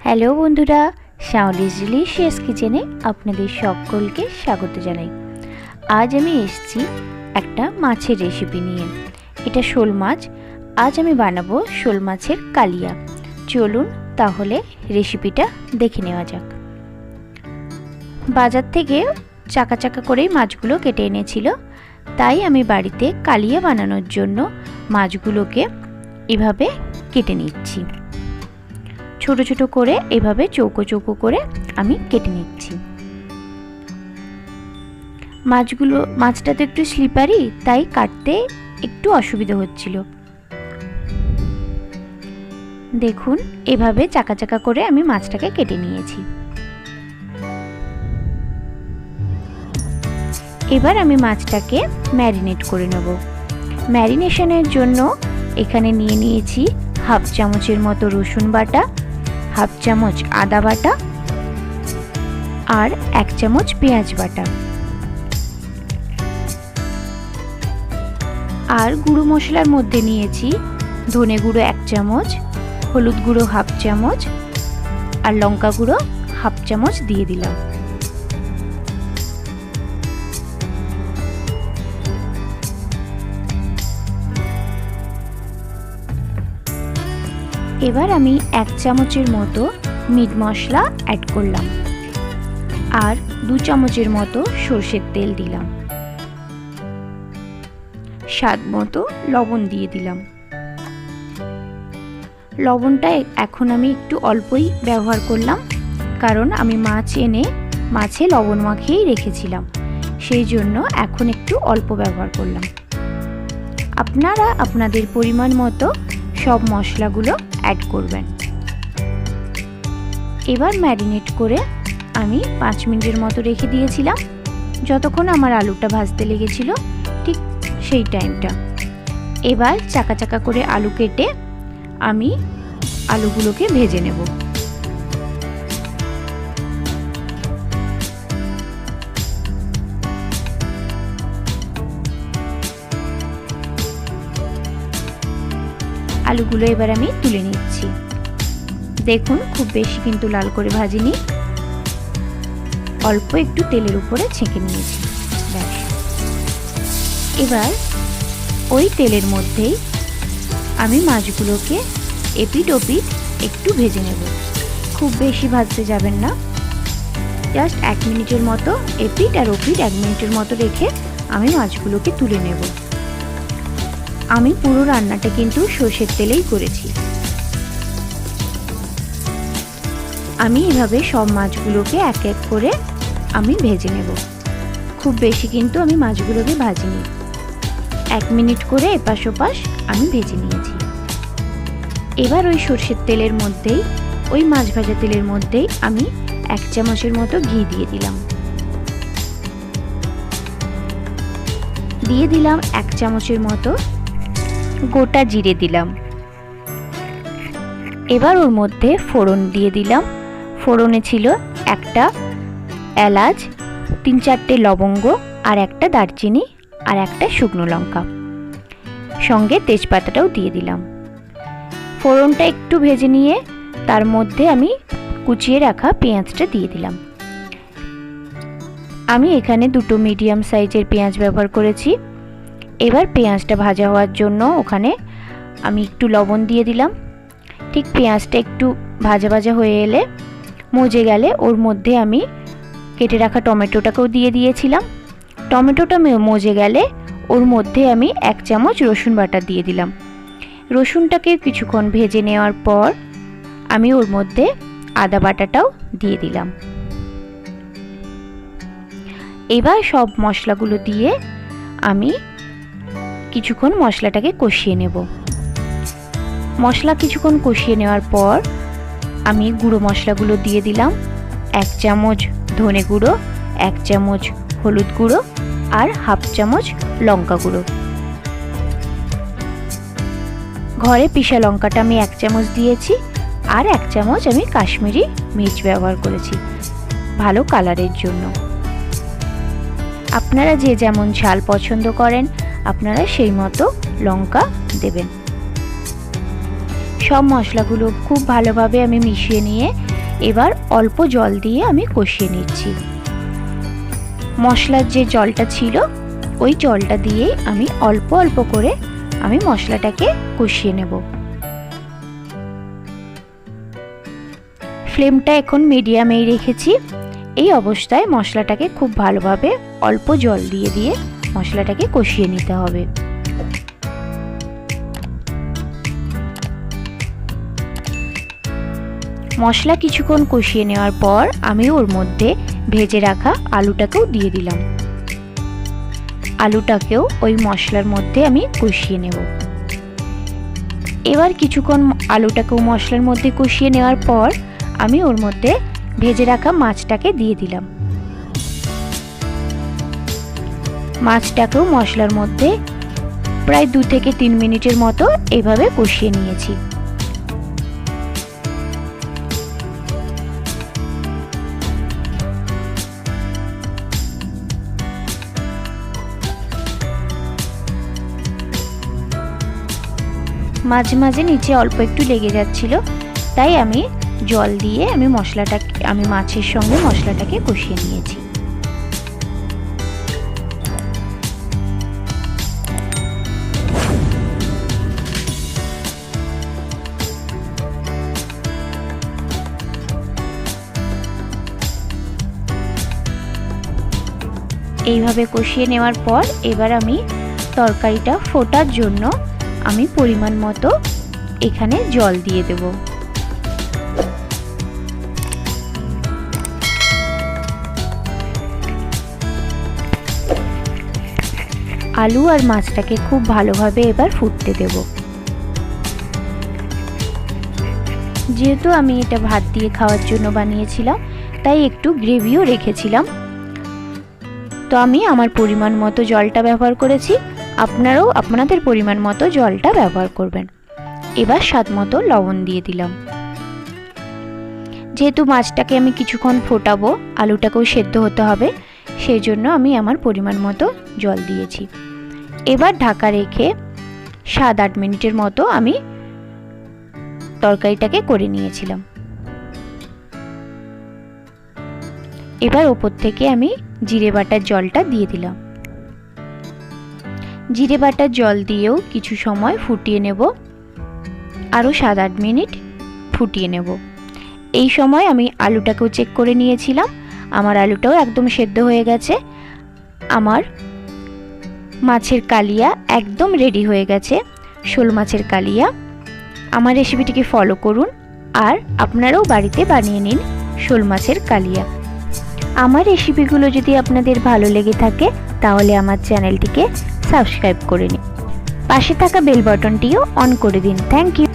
Hello বন্ধুরা, শাওলিস delicious কিচেনে আপনাদের সকলকে স্বাগত জানাই। আজ আমি এসেছি একটা মাছের রেসিপি নিয়ে। এটা শোল মাছ। আজ আমি বানাবো শোল মাছের কালিয়া। চলুন তাহলে রেসিপিটা দেখে নেওয়া যাক। বাজার থেকে চাকা চাকা করেই মাছগুলো কেটে এনেছিল, তাই আমি বাড়িতে কালিয়া বানানোর জন্য মাছগুলোকে এভাবে কেটে নিচ্ছি। ছোট ছোট করে এভাবে চৌকো চৌকো করে আমি কেটে নিচ্ছি। মাছটা তো একটু স্লিপারি, তাই কাটতে একটু অসুবিধা হচ্ছিল। দেখুন এভাবে চাকা চাকা করে আমি মাছটাকে কেটে নিয়েছি। এবার আমি মাছটাকে ম্যারিনেট করে নেব। ম্যারিনেশনের জন্য এখানে নিয়ে নিয়েছি হাফ চামচের মতো রসুন বাটা, হাফ চামচ আদা বাটা আর 1 চামচ পেঁয়াজ বাটা। আর গুঁড়ো মশলার মধ্যে নিয়েছি ধনে গুঁড়ো 1 চামচ, হলুদ গুঁড়ো হাফ চামচ আর লঙ্কা গুঁড়ো হাফ চামচ দিয়ে দিলাম। এবার আমি 1 চামচের মতো মিট মশলা অ্যাড করলাম আর 2 চামচের মতো সরষের তেল দিলাম। স্বাদ মতো লবণ দিয়ে দিলাম। লবণটা এখন আমি একটু অল্পই ব্যবহার করলাম, কারণ আমি মাছ এনে মাছে লবণ মাখিয়েই রেখেছিলাম, সেই জন্য এখন একটু অল্প ব্যবহার করলাম। আপনারা আপনাদের পরিমাণ মতো সব মশলাগুলো অ্যাড করবেন। এবার ম্যারিনেট করে আমি 5 মিনিটের মতো রেখে দিয়েছিলাম, যতক্ষণ আমার আলুটা ভাজতে লেগেছিল ঠিক সেই টাইমটা। এবার চাকা চাকা করে আলু কেটে আমি আলুগুলোকে ভেজে নেব। আলুগুলো এবার আমি তুলে নিচ্ছি। দেখুন খুব বেশি কিন্তু লাল করে ভাজিনি, অল্প একটু তেলের উপরে ছেঁকে নিয়েছি। এবার ওই তেলের মধ্যেই আমি মাছগুলোকে এপিট ওপিট একটু ভেজে নেব। খুব বেশি ভাজতে যাবেন না, জাস্ট 1 মিনিটের মতো এপিট আর ওপিট 1 মিনিটের মতো রেখে আমি মাছগুলোকে তুলে নেব। আমি পুরো রান্নাটা কিন্তু সর্ষের তেলেই করেছি। আমি এভাবে সব মাছগুলোকে এক এক করে আমি ভেজে নেব। খুব বেশি কিন্তু আমি মাছগুলোকে ভাজিনি, 1 মিনিট করে এপাশ ওপাশ আমি ভেজে নিয়েছি। এবার ওই সর্ষের তেলের মধ্যেই, ওই মাছ ভাজা তেলের মধ্যেই আমি 1 চামচের মতো ঘি দিয়ে দিলাম। দিয়ে দিলাম 1 চামচের মতো গোটা জিরে দিলাম। এবার ওর মধ্যে ফোড়ন দিয়ে দিলাম। ফোড়নে ছিল একটা এলাচ, 3-4টে লবঙ্গ আর একটা দারচিনি আর একটা শুকনো লঙ্কা, সঙ্গে তেজপাতাটাও দিয়ে দিলাম। ফোড়নটা একটু ভেজে নিয়ে তার মধ্যে আমি কুচিয়ে রাখা পেঁয়াজটা দিয়ে দিলাম। আমি এখানে 2টো মিডিয়াম সাইজের পেঁয়াজ ব্যবহার করেছি। এবার পেঁয়াজটা ভাজা হওয়ার জন্য ওখানে আমি একটু লবণ দিয়ে দিলাম। ঠিক পেঁয়াজটা একটু ভাজা ভাজা হয়ে এলে, মজে গেলে ওর মধ্যে আমি কেটে রাখা টমেটোটাকেও দিয়ে দিয়েছিলাম। টমেটোটা মজে গেলে ওর মধ্যে আমি 1 চামচ রসুন বাটা দিয়ে দিলাম। রসুনটাকে কিছুক্ষণ ভেজে নেওয়ার পর আমি ওর মধ্যে আদা বাটাটাও দিয়ে দিলাম। এবার সব মশলাগুলো দিয়ে আমি কিছুক্ষণ মশলাটাকে কষিয়ে নেব। মশলা কিছুক্ষণ কষিয়ে নেওয়ার পর আমি গুঁড়ো মশলাগুলো দিয়ে দিলাম। 1 চামচ ধনে গুঁড়ো, 1 চামচ হলুদ গুঁড়ো আর হাফ চামচ লঙ্কা গুঁড়ো। ঘরে পিষা লঙ্কাটা আমি 1 চামচ দিয়েছি আর 1 চামচ আমি কাশ্মীরি মির্চ ব্যবহার করেছি ভালো কালারের জন্য। আপনারা যে যেমন ঝাল পছন্দ করেন আপনারা সেই মতো লঙ্কা দেবেন। সব মশলাগুলো খুব ভালোভাবে আমি মিশিয়ে নিয়ে এবার অল্প জল দিয়ে আমি কষিয়ে নিচ্ছি। মশলার যে জলটা ছিল ওই জলটা দিয়েই আমি অল্প অল্প করে আমি মশলাটাকে কষিয়ে নেব। ফ্লেমটা এখন মিডিয়ামেই রেখেছি। এই অবস্থায় মশলাটাকে খুব ভালোভাবে অল্প জল দিয়ে দিয়ে মশলাটাকে কষিয়ে নিতে হবে। মশলা কিছুক্ষণ কষিয়ে নেওয়ার পর আমি ওর মধ্যে ভেজে রাখা আলুটাকেও দিয়ে দিলাম। আলুটাকেও ওই মশলার মধ্যে আমি কষিয়ে নেব। এবার কিছুক্ষণ আলুটাকেও মশলার মধ্যে কষিয়ে নেওয়ার পর আমি ওর মধ্যে ভেজে রাখা মাছটাকে দিয়ে দিলাম। মাছটাকেও মশলার মধ্যে প্রায় 2 থেকে 3 মিনিটের মতো এইভাবে কষিয়ে নিয়েছি। মাঝে মাঝে নিচে অল্প একটু লেগে যাচ্ছিল, তাই আমি জল দিয়ে আমি মাছের সঙ্গে মশলাটাকে কষিয়ে নিয়েছি। এইভাবে কষিয়ে নেওয়ার পর এবার আমি তরকারিটা ফোটার জন্য আমি পরিমাণ মতো এখানে জল দিয়ে দেব। আলু আর মাছটাকে খুব ভালোভাবে এবার ফুটতে দেব। যেহেতু আমি এটা ভাত দিয়ে খাওয়ার জন্য বানিয়েছিলাম, তাই একটু গ্রেভিও রেখেছিলাম, তো আমি আমার পরিমাণ মতো জলটা ব্যবহার করেছি। আপনারাও আপনাদের পরিমাণ মতো জলটা ব্যবহার করবেন। এবার স্বাদ মতো লবণ দিয়ে দিলাম। যেহেতু মাছটাকে আমি কিছুক্ষণ ফোটাবো, আলুটাকেও সেদ্ধ হতে হবে, সেই জন্য আমি আমার পরিমাণ মতো জল দিয়েছি। এবার ঢাকা রেখে 7-8 মিনিটের মতো আমি তরকারিটাকে করে নিয়েছিলাম। এবার ওপর থেকে আমি জিরে বাটার জলটা দিয়ে দিলাম। জিরে বাটার জল দিয়েও কিছু সময় ফুটিয়ে নেব, আরও 7-8 মিনিট ফুটিয়ে নেব। এই সময় আমি আলুটাকেও চেক করে নিয়েছিলাম, আমার আলুটাও একদম সেদ্ধ হয়ে গেছে। আমার মাছের কালিয়া একদম রেডি হয়ে গেছে, শোল মাছের কালিয়া। আমার রেসিপিটিকে ফলো করুন আর আপনারাও বাড়িতে বানিয়ে নিন শোল মাছের কালিয়া। আমার রেসিপিগুলো যদি আপনাদের ভালো লেগে থাকে তাহলে আমার চ্যানেলটিকে সাবস্ক্রাইব করে নিন, পাশে থাকা বেল বাটনটিও অন করে দিন। Thank you.